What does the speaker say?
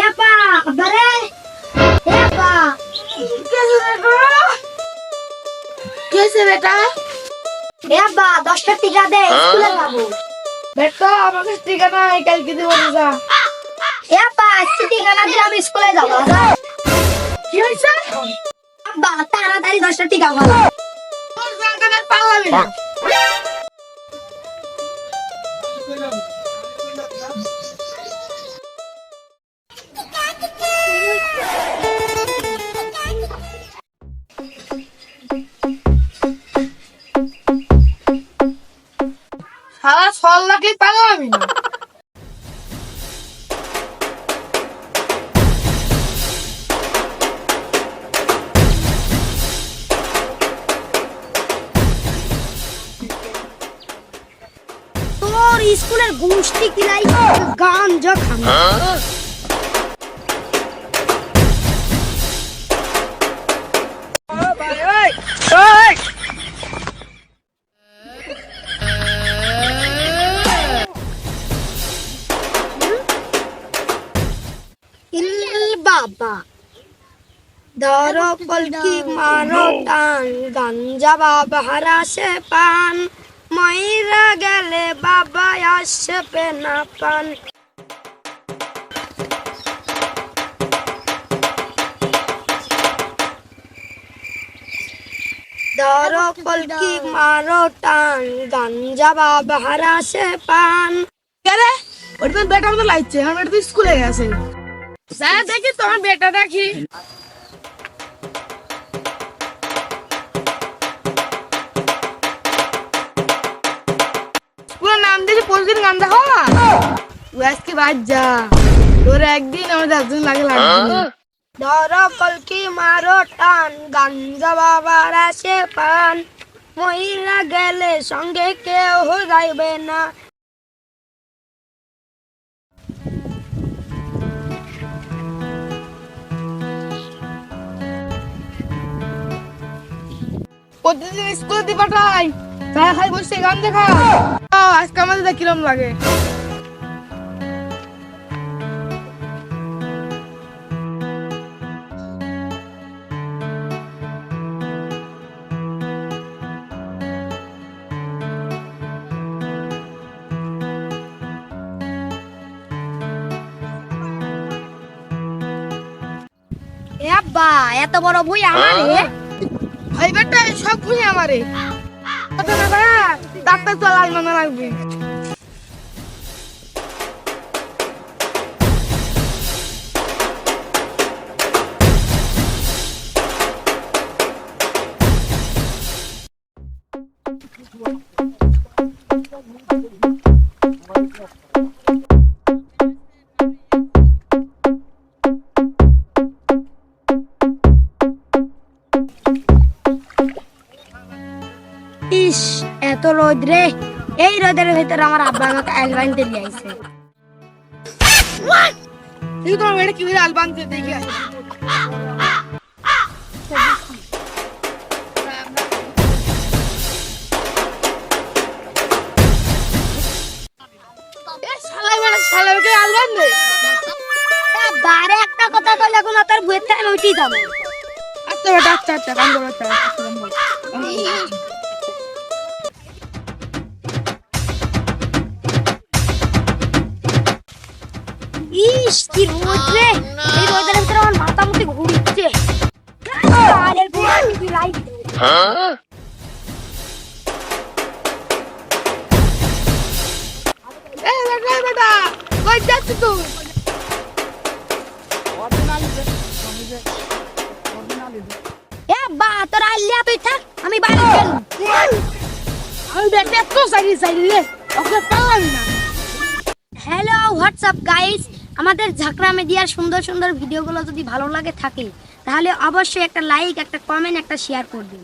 আপা আবারে আপা कैसे बेटा আপা 10টা টিকা দে স্কুলে যাবো बेटा আমাকে ঠিকানা কালকে দিব যা আপা আজকে টিকা না দিলে আমি স্কুলে যাবো কি হইছে আব্বা তাড়াতাড়ি 10টা টিকা ভালো তোর জায়গাটা পালাবি না সারা ফল লাগলে পালাবি না তোর স্কুলের গোষ্ঠী কিলাই গান যা খামা বাবা ধরো কলকি মারো টান গাঞ্জা বাবা হারাসে পান ময়রা গেলে বাবা আসবে না পান ধরো কলকি মারো টান গাঞ্জা বাবা হারাসে পান কেরে ওটা বেটার তো লাগছে আমার বেটা তো স্কুলে গেছে যা দেখি তোমার বেটা দেখি পুরো নাম দেখে প্রতিদিন গান দেখো না তুই আজকে বাদ যা তোর একদিন আমাদের একদিন লাগে লাগবে ধরো কলকি মারো টান গাঞ্জা বাবা হারাসে পান মহিলা গেলে সঙ্গে কেউ যাইবে না প্রতিদিন স্কুলে দি পাঠাই তাই খাই বসে গান দেখা আজকে আমাদের কিরম লাগে এ আব্বা এত বড় বই আমারে ভাই বেটা সব ভুলে আমারে কথা না ভাই ডাক্তার তো লাগবে না লাগবে ইস এত রোদ রে এই রোদের ভিতরে আমার আব্বা আমাকে অ্যালবাইন দিয়ে আইছে তুই তো মেরে কি করে আলবান তে দেখি শালাকে আলবান দে বারে একটা কথা কইলে কোন তোর বুয়ের থেকে আমি উঠি যাব আচ্ছা বেটা আচ্ছা গান বলো আচ্ছা ইস কি রোদ রে এই রোদের ভিতরে আমার মাথা মুখে ঘুরছে আরে তুই লাইট বেটা কই যাচ্ছ তুই এ বা তোর আইলিয়া তুই থাক আমি বাইরে গেল আমি বেটা তো সাইড রে ওকে পালাম না হ্যালো হোয়াটসঅ্যাপ গাইস আমাদের ঝাকরা মিডিয়ার সুন্দর সুন্দর ভিডিওগুলো যদি ভালো লাগে থাকে তাহলে অবশ্যই একটা লাইক একটা কমেন্ট একটা শেয়ার করবেন